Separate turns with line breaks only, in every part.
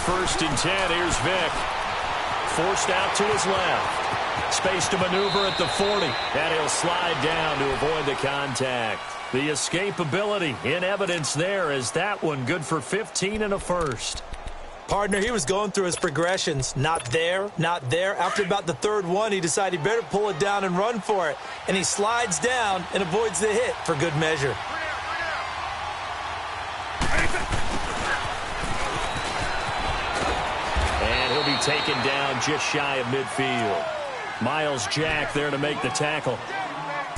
1st and 10. Here's Vick. Forced out to his left. Space to maneuver at the 40. And he'll slide down to avoid the contact. The escapability in evidence there as that one good for 15 and a first.
Partner, he was going through his progressions. Not there, not there. After about the third one, he decided he better pull it down and run for it. And he slides down and avoids the hit for good measure.
And he'll be taken down just shy of midfield. Myles Jack there to make the tackle.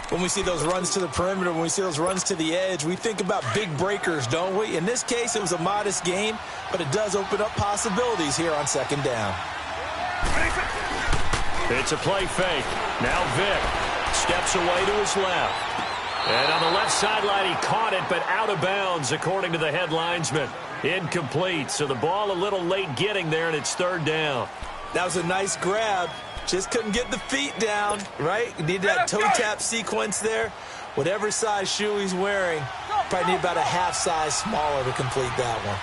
When we see those runs to the perimeter, when we see those runs to the edge, we think about big breakers, don't we? In this case, it was a modest game, but it does open up possibilities here on 2nd down.
It's a play fake. Now Vick steps away to his left. And on the left sideline, he caught it, but out of bounds, according to the head linesman. Incomplete, so the ball a little late getting there, and it's 3rd down.
That was a nice grab. Just couldn't get the feet down, right? You need that toe tap sequence there. Whatever size shoe he's wearing, probably need about a half size smaller to complete that one.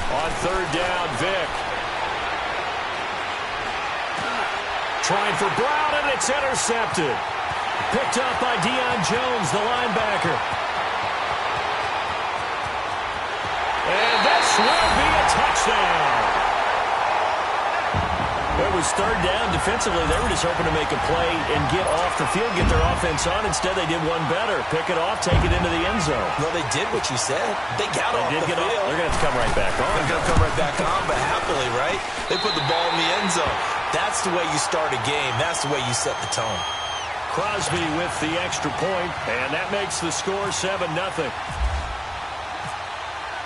On 3rd down, Vick. Trying for Brown, and it's intercepted. Picked up by Deion Jones, the linebacker. And this will be a touchdown. It was 3rd down. Defensively, they were just hoping to make a play and get off the field, get their offense on. Instead, they did one better. Pick it off, take it into the end zone.
Well, they did what you said. They got off the field.
They're going to have to come right back on.
They're going to come right back on, but happily, right? They put the ball in the end zone. That's the way you start a game. That's the way you set the tone.
Crosby with the extra point, and that makes the score 7-0.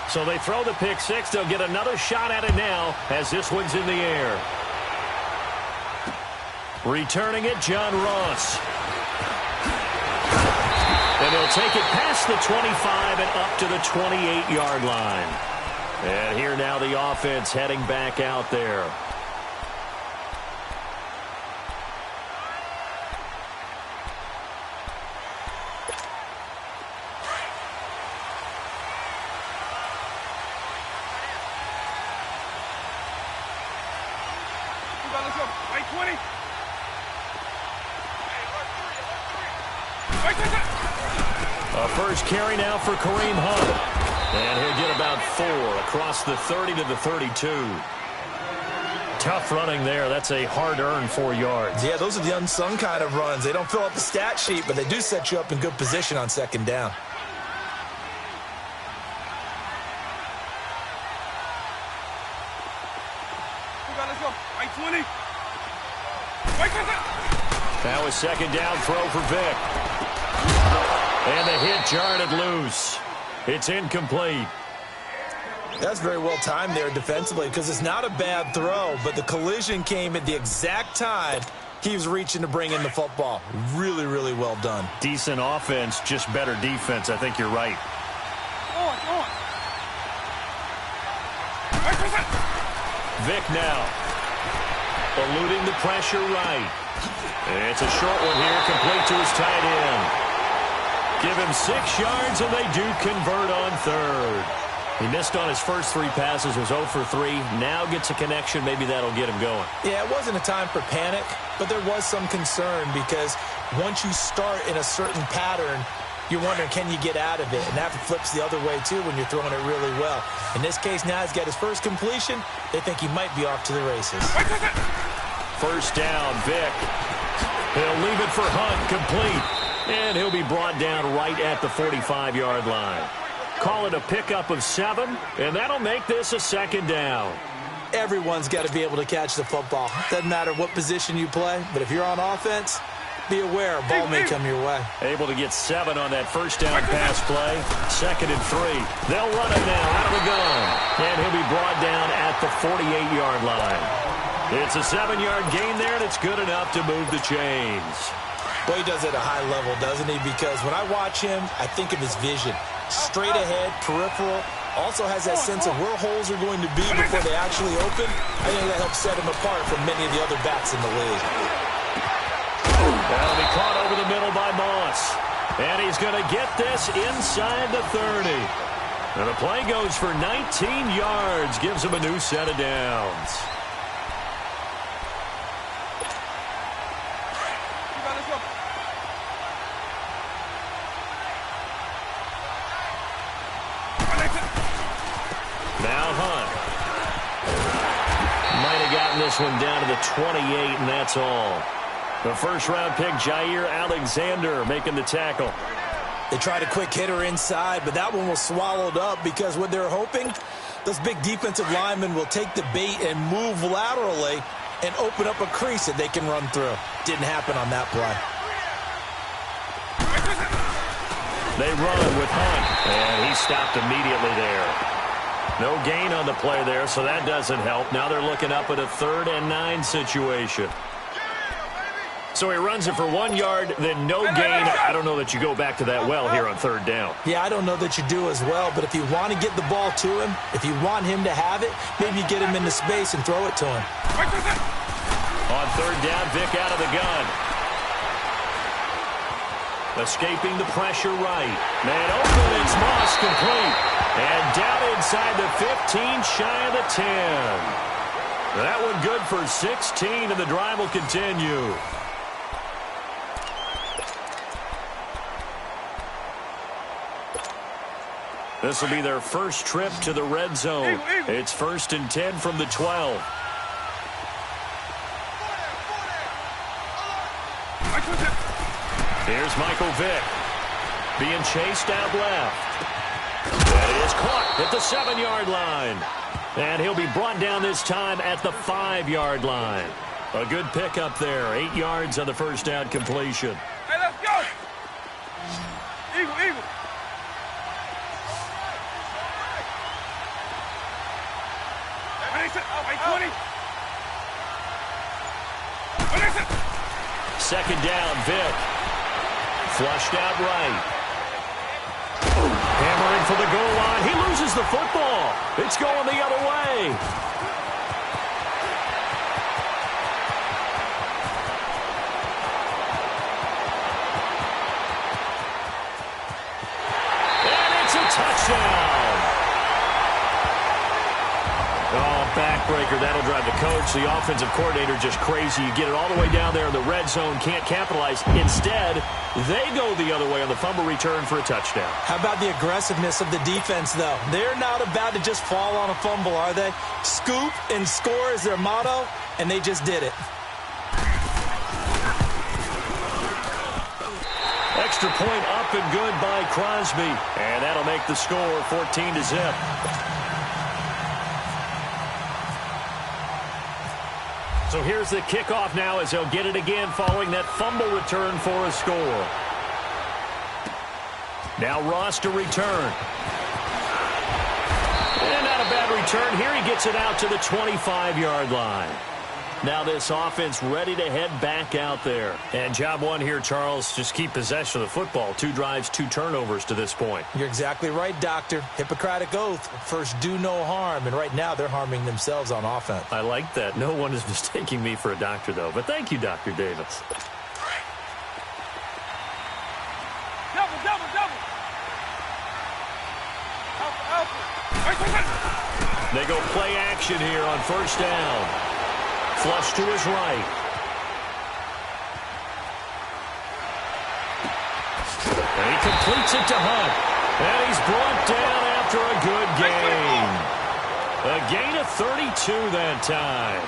So they throw the pick six. They'll get another shot at it now as this one's in the air. Returning it, John Ross. And he'll take it past the 25 and up to the 28-yard line. And here now the offense heading back out there. A first carry now for Kareem Hunt. And he'll get about 4 across the 30 to the 32. Tough running there. That's a hard-earned 4 yards.
Yeah, those are the unsung kind of runs. They don't fill up the stat sheet, but they do set you up in good position on 2nd down.
Now a 2nd down throw for Vick. And the hit jarred it loose. It's incomplete.
That's very well timed there defensively because it's not a bad throw, but the collision came at the exact time he was reaching to bring in the football. Really, really well done.
Decent offense, just better defense. I think you're right. Vick now. Eluding the pressure right. It's a short one here, complete to his tight end. Give him 6 yards, and they do convert on 3rd. He missed on his first 3 passes, was 0 for 3. Now gets a connection. Maybe that'll get him going.
Yeah, it wasn't a time for panic, but there was some concern because once you start in a certain pattern, you're wondering, can you get out of it? And that flips the other way, too, when you're throwing it really well. In this case, now he's got his first completion. They think he might be off to the races.
First down, Vick. He'll leave it for Hunt, complete. And he'll be brought down right at the 45-yard line. Call it a pickup of 7, and that'll make this a 2nd down.
Everyone's got to be able to catch the football. Doesn't matter what position you play, but if you're on offense, be aware a ball may come your way.
Able to get 7 on that first down pass play. 2nd and 3. They'll run it now out of the gun. And he'll be brought down at the 48-yard line. It's a 7-yard gain there, and it's good enough to move the chains.
Well, he does it at a high level, doesn't he? Because when I watch him, I think of his vision. Straight ahead, peripheral. Also has that sense of where holes are going to be before they actually open. I think that helps set him apart from many of the other backs in the league.
That'll be caught over the middle by Moss. And he's going to get this inside the 30. And the play goes for 19 yards. Gives him a new set of downs. Now Hunt. Might have gotten this one down to the 28, and that's all. The first-round pick, Jair Alexander, making the tackle.
They tried a quick hitter inside, but that one was swallowed up because what they're hoping, those big defensive linemen will take the bait and move laterally and open up a crease that they can run through. Didn't happen on that play.
They run with Hunt, and he stopped immediately there. No gain on the play there, so that doesn't help. Now they're looking up at a 3rd and 9 situation. So he runs it for 1 yard, then no gain. I don't know that you go back to that well here on 3rd down.
Yeah, I don't know that you do as well, but if you want to get the ball to him, if you want him to have it, maybe you get him into space and throw it to him.
On 3rd down, Vick out of the gun. Escaping the pressure right. Man open, it's Moss complete. And down inside the 15, shy of the 10. That one good for 16, and the drive will continue. This will be their first trip to the red zone. It's 1st and 10 from the 12. Here's Michael Vick. Being chased out left. That is caught at the 7-yard line. And he'll be brought down this time at the 5-yard line. A good pickup there. 8 yards on the first down completion.
Hey, let's go! Eagle, eagle.
Second down, Vick. Flushed out right. Hammering for the goal line. He loses the football. It's going the other way. And it's a touchdown. Oh, backbreaker. That'll drive the coach, the offensive coordinator, just crazy. You get it all the way down there in the red zone, can't capitalize. Instead, they go the other way on the fumble return for a touchdown.
How about the aggressiveness of the defense, though? They're not about to just fall on a fumble, are they? Scoop and score is their motto, and they just did it.
Extra point up and good by Crosby. And that'll make the score 14-0. So here's the kickoff now as they'll get it again following that fumble return for a score. Now Ross to return. And not a bad return. Here he gets it out to the 25-yard line. Now this offense ready to head back out there. And job one here, Charles, just keep possession of the football. 2 drives, 2 turnovers to this point.
You're exactly right, Doctor. Hippocratic oath. First, do no harm. And right now, they're harming themselves on offense.
I like that. No one is mistaking me for a doctor, though. But thank you, Dr. Davis.
Double, double, double. Alpha.
They go play action here on first down. Flush to his right. And he completes it to Hunt. And he's brought down after a good gain. A gain of 32 that time.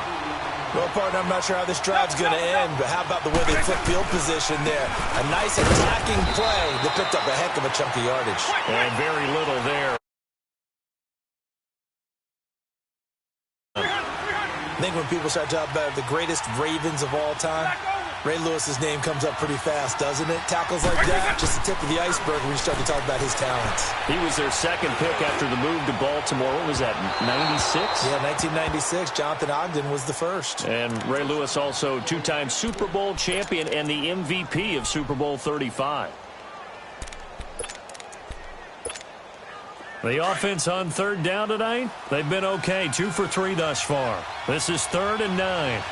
Well, partner, I'm not sure how this drive's going to end, but how about the way they flip field position there? A nice attacking play that picked up a heck of a chunk of yardage.
And very little there.
I think when people start talking about the greatest Ravens of all time, Ray Lewis's name comes up pretty fast, doesn't it? Tackles like that, just the tip of the iceberg when you start to talk about his talents.
He was their second pick after the move to Baltimore. What was that, 96?
Yeah, 1996. Jonathan Ogden was the first.
And Ray Lewis also 2-time Super Bowl champion and the MVP of Super Bowl 35. The offense on third down tonight, they've been okay. 2 for 3 thus far. This is 3rd and 9.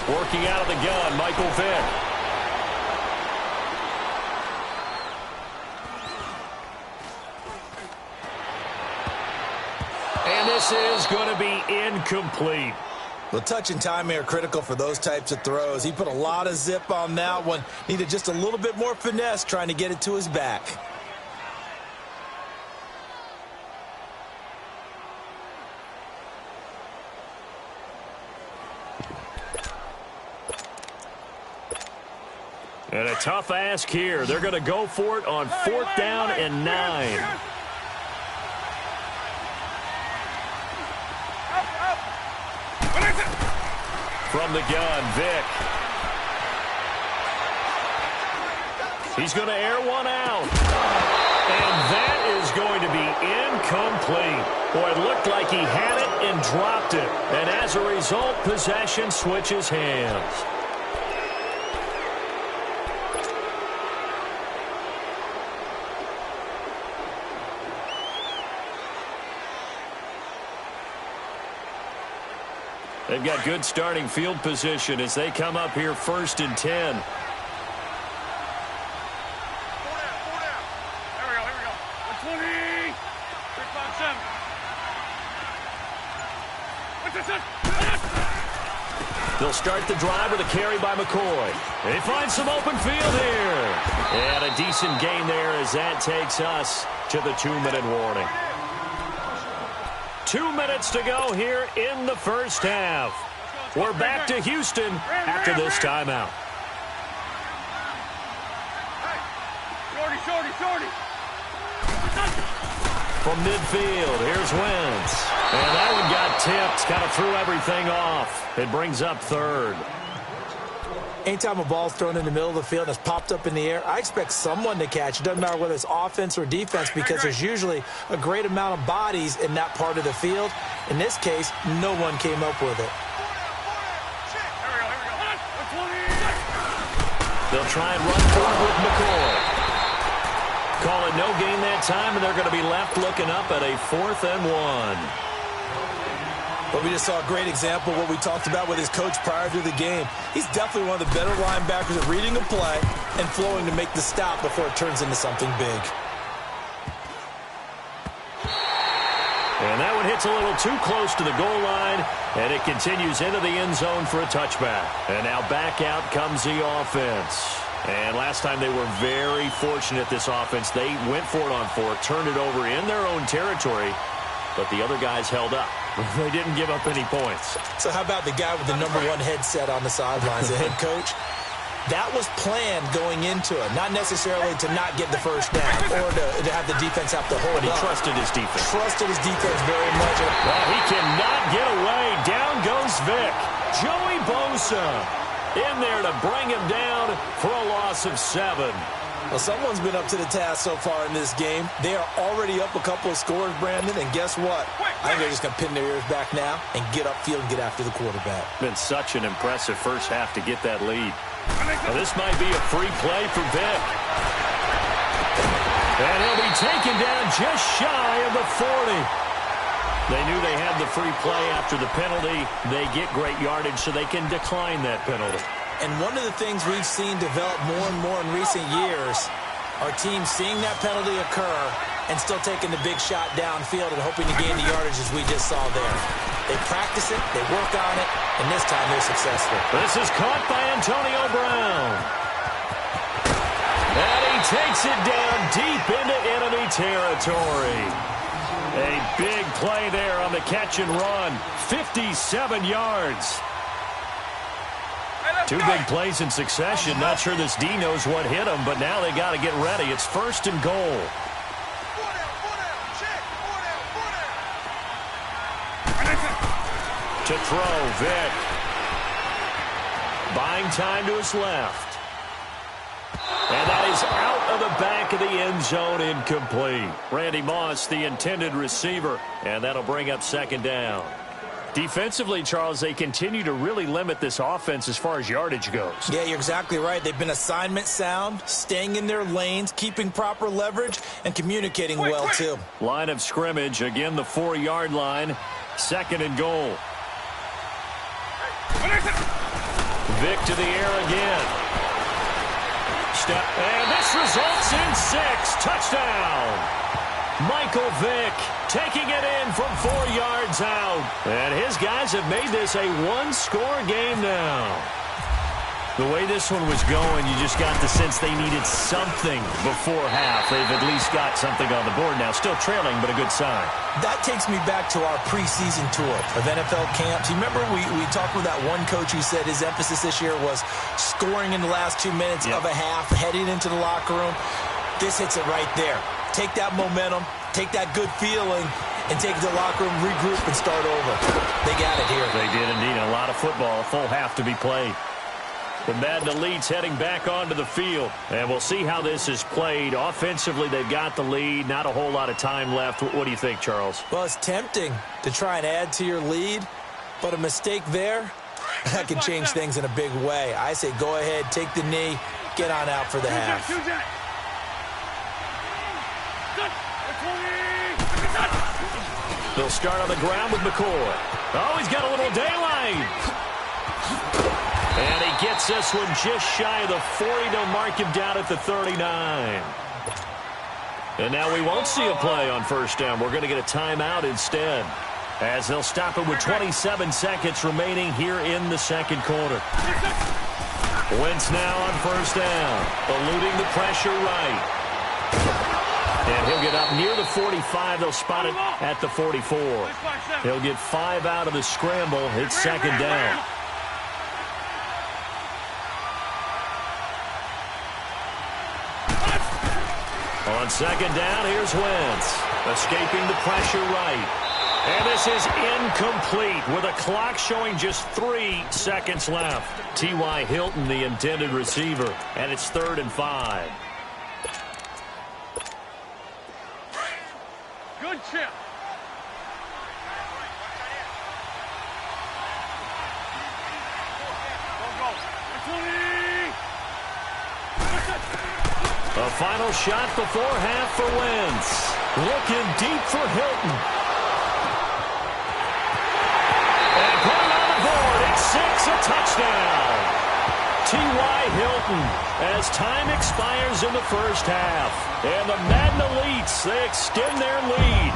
Working out of the gun, Michael Vick. And this is going to be incomplete.
Well, touch and timing are critical for those types of throws. He put a lot of zip on that one. Needed just a little bit more finesse trying to get it to his back.
And a tough ask here. They're going to go for it on 4th down and 9. From the gun, Vick. He's going to air one out. And that is going to be incomplete. Boy, it looked like he had it and dropped it. And as a result, possession switches hands. They've got good starting field position as they come up here 1st and 10.
Four down. Here we go. 120. 357.
They'll start the drive with a carry by McCoy. They find some open field here. And a decent gain there as that takes us to the 2-minute warning. 2 minutes to go here in the first half. We're back to Houston after this timeout.
Shorty.
From midfield, here's Wentz. And that one got tipped, kind of threw everything off. It brings up 3rd.
Anytime a ball's thrown in the middle of the field and it's popped up in the air, I expect someone to catch. It doesn't matter whether it's offense or defense because there's usually a great amount of bodies in that part of the field. In this case, no one came up with it.
They'll try and run forward with McCoy. Call it no gain that time, and they're going to be left looking up at a 4th and 1.
But we just saw a great example of what we talked about with his coach prior to the game. He's definitely one of the better linebackers at reading a play and flowing to make the stop before it turns into something big.
And that one hits a little too close to the goal line, and it continues into the end zone for a touchback. And now back out comes the offense. And last time they were very fortunate, this offense. They went for it on 4, turned it over in their own territory, but the other guys held up. They didn't give up any points.
So how about the guy with the #1 headset on the sidelines, the head coach? That was planned going into it, not necessarily to not get the first down or to have the defense have to hold
But he
up.
trusted his defense.
Trusted his defense very much.
Well, he cannot get away. Down goes Vick. Joey Bosa in there to bring him down for a loss of 7.
Well, someone's been up to the task so far in this game. They are already up a couple of scores, Brandon, and guess what? I think they're just going to pin their ears back now and get upfield and get after the quarterback.
Been such an impressive first half to get that lead. Now, this might be a free play for Vick. And he'll be taken down just shy of the 40. They knew they had the free play after the penalty. They get great yardage so they can decline that penalty.
And one of the things we've seen develop more and more in recent years are teams seeing that penalty occur and still taking the big shot downfield and hoping to gain the yardage as we just saw there. They practice it, they work on it, and this time they're successful.
This is caught by Antonio Brown. And he takes it down deep into enemy territory. A big play there on the catch and run. 57 yards. 2 big plays in succession. Not sure this D knows what hit him, but now they got to get ready. It's 1st and goal. To throw, Vick. Buying time to his left. And that is out of the back of the end zone, incomplete. Randy Moss, the intended receiver, and that'll bring up 2nd down. Defensively, Charles, they continue to really limit this offense as far as yardage goes.
Yeah, you're exactly right. They've been assignment sound, staying in their lanes, keeping proper leverage, and communicating well, too.
Line of scrimmage, again, the 4-yard line. 2nd and goal. Vick to the air again. And this results in 6. Touchdown. Michael Vick taking it in from 4 yards out. And his guys have made this a one-score game now. The way this one was going, you just got the sense they needed something before half. They've at least got something on the board now. Still trailing, but a good sign.
That takes me back to our preseason tour of NFL camps. You remember we talked with that one coach who said his emphasis this year was scoring in the last 2 minutes of a half, heading into the locker room. This hits it right there. Take that momentum, take that good feeling, and take it to the locker room, regroup, and start over. They got it here.
They did indeed. A lot of football, a full half to be played. The Madden Elites heading back onto the field. And we'll see how this is played. Offensively, they've got the lead. Not a whole lot of time left. What do you think, Charles?
Well, it's tempting to try and add to your lead, but a mistake there, that can change things in a big way. I say go ahead, take the knee, get on out for the half.
They'll start on the ground with McCoy. Oh, he's got a little daylight. And he gets this one just shy of the 40. They'll mark him down at the 39. And now we won't see a play on first down. We're going to get a timeout instead, as they'll stop it with 27 seconds remaining here in the second quarter. Wentz now on first down, eluding the pressure right. And he'll get up near the 45. They'll spot it at the 44. He'll get 5 out of the scramble. It's second down. On second down, here's Wentz, escaping the pressure right. And this is incomplete with a clock showing just 3 seconds left. T.Y. Hilton, the intended receiver, and it's 3rd and 5.
Good chip.
A final shot before half for Wentz. Looking deep for Hilton. And put it on the board. It's 6, a touchdown. T.Y. Hilton, as time expires in the first half. And the Madden Elites, they extend their lead.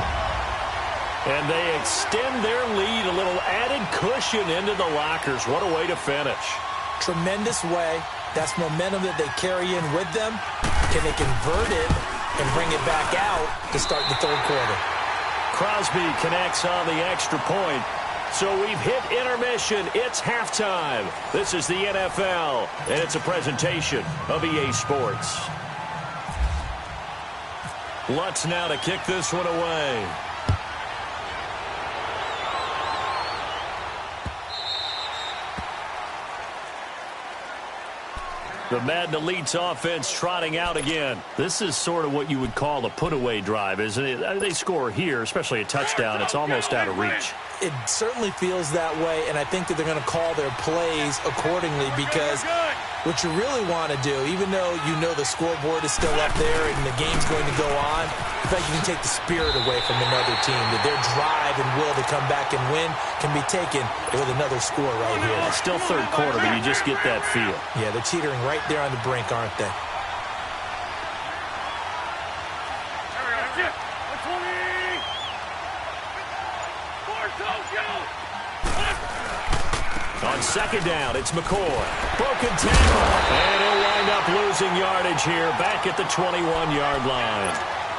And they extend their lead, a little added cushion into the lockers. What a way to finish.
Tremendous way. That's momentum that they carry in with them. Can they convert it and bring it back out to start the third quarter?
Crosby connects on the extra point. So we've hit intermission. It's halftime. This is the NFL, and it's a presentation of EA Sports. Lutz now to kick this one away. The Madden Elites offense trotting out again. This is sort of what you would call a put-away drive, isn't it? They score here, especially a touchdown. It's almost out of reach.
It certainly feels that way, and I think that they're going to call their plays accordingly, because what you really want to do, even though you know the scoreboard is still up there and the game's going to go on, in fact, you can take the spirit away from another team, that their drive and will to come back and win can be taken with another score right here.
It's still third quarter, but you just get that feel.
Yeah, they're teetering right there on the brink, aren't they?
On second down, it's McCoy. Broken tackle. And he'll wind up losing yardage here back at the 21-yard line.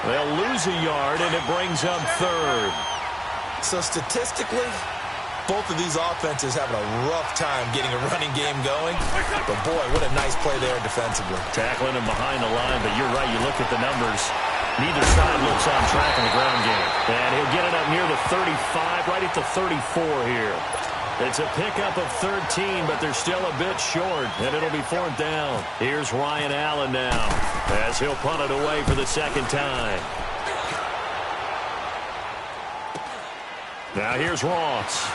They'll lose a yard, and it brings up third.
So statistically, both of these offenses having a rough time getting a running game going. But, boy, what a nice play there defensively.
Tackling him behind the line, but you're right. You look at the numbers. Neither side looks on track in the ground game. And he'll get it up near the 35, right at the 34 here. It's a pickup of 13, but they're still a bit short, and it'll be 4th down. Here's Ryan Allen now, as he'll punt it away for the second time. Now here's Ross.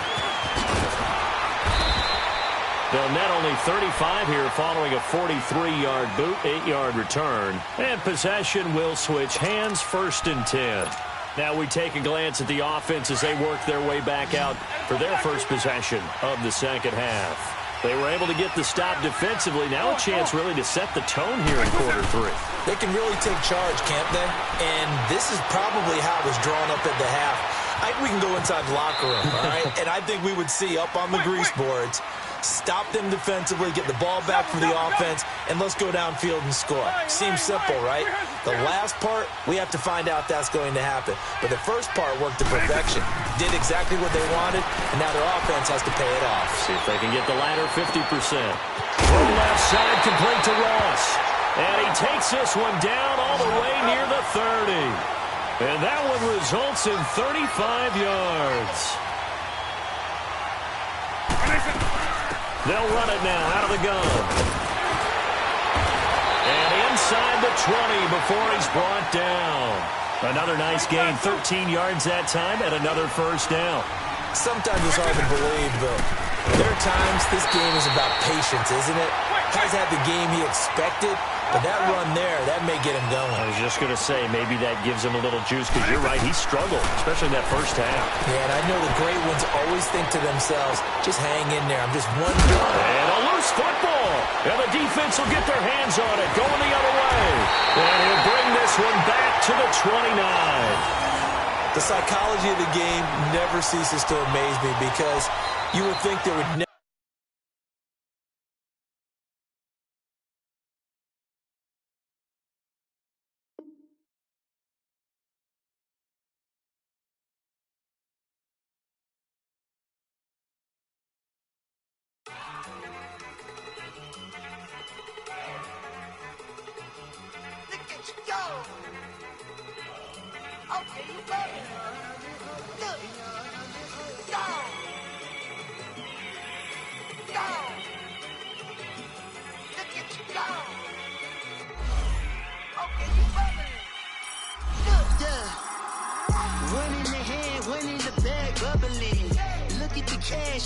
They'll net only 35 here following a 43-yard boot, 8-yard return. And possession will switch hands, 1st and 10. Now we take a glance at the offense as they work their way back out for their first possession of the second half. They were able to get the stop defensively. Now a chance really to set the tone here in quarter 3.
They can really take charge, can't they? And this is probably how it was drawn up at the half. I think we can go inside the locker room, all right? And I think we would see up on the grease boards, stop them defensively, get the ball back from the offense, and let's go downfield and score. Seems simple, right? The last part, we have to find out that's going to happen. But the first part worked to perfection. Did exactly what they wanted, and now their offense has to pay it off.
See if they can get the latter 50%. From left side, complete to Ross. And he takes this one down all the way near the 30. And that one results in 35 yards. They'll run it now out of the gun. And inside the 20 before he's brought down. Another nice gain, 13 yards that time, and another first down.
Sometimes it's hard to believe, but there are times this game is about patience, isn't it? Hasn't had the game he expected, but that run there, that may get him going.
I was just going to say, maybe that gives him a little juice, because you're right, he struggled, especially in that first half.
Yeah, and I know the great ones always think to themselves, just hang in there, I'm just one drive.
And a loose football, and the defense will get their hands on it, going the other way. And he'll bring this one back to the 29.
The psychology of the game never ceases to amaze me, because you would think there would never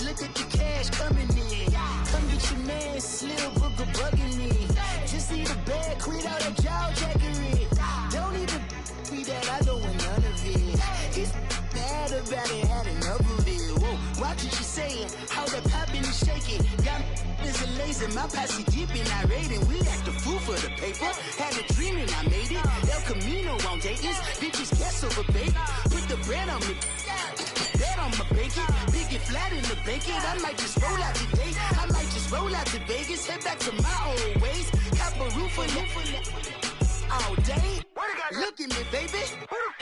Look at the cash coming in. Come get your man, Slim Booker bugging me. Just see the bag, quit out that jaw jackery. Don't even be that, I don't want none of it. He's bad about it, had enough of it. Whoa, watch what you saying, how that poppin' and shaking. Got is a lazy, my posse dipping, I raiding. We act a fool for the paper. Had a dream and I made it. El Camino on Dayton's, bitches guess over bait. Put the bread on me. I'ma bake it, big and flat in the bacon. I might just roll out today. I might just roll out to Vegas, head back to my old ways. Cop a roof all day. Look at me, baby.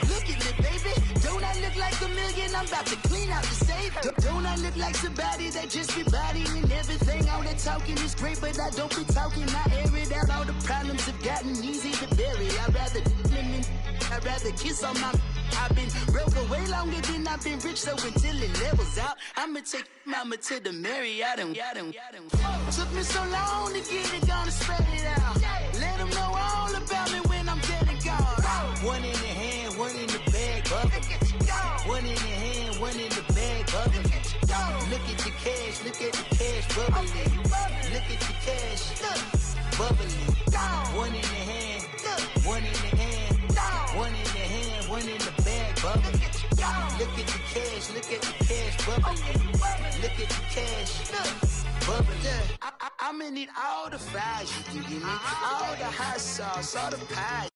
Look at me, baby. Don't I look like a million? I'm about to clean out the safe. Don't I look like somebody that just be bodying everything? All that talking is great, but I don't be talking. I air it out. All the problems have gotten easy to bury. I'd rather kiss on my. I've been broke way longer than I've been rich, so until it levels out, I'ma take mama to the Marriott and took me so long to get it, gonna spread it out. Let them know all about me when I'm dead and gone. One in the hand, one in the bag, bubble. One in the hand, one in the bag, bubble. Look at the cash, look at the cash bubbling. Look at the cash, bubbling. One in the hand, one in the hand, one in the hand, one in the bag, bubbling. Look at the cash, look at the cash bubbling. Look at the cash, bubbling. I'm gonna need all the fries you can give me, all the hot sauce, all the pie.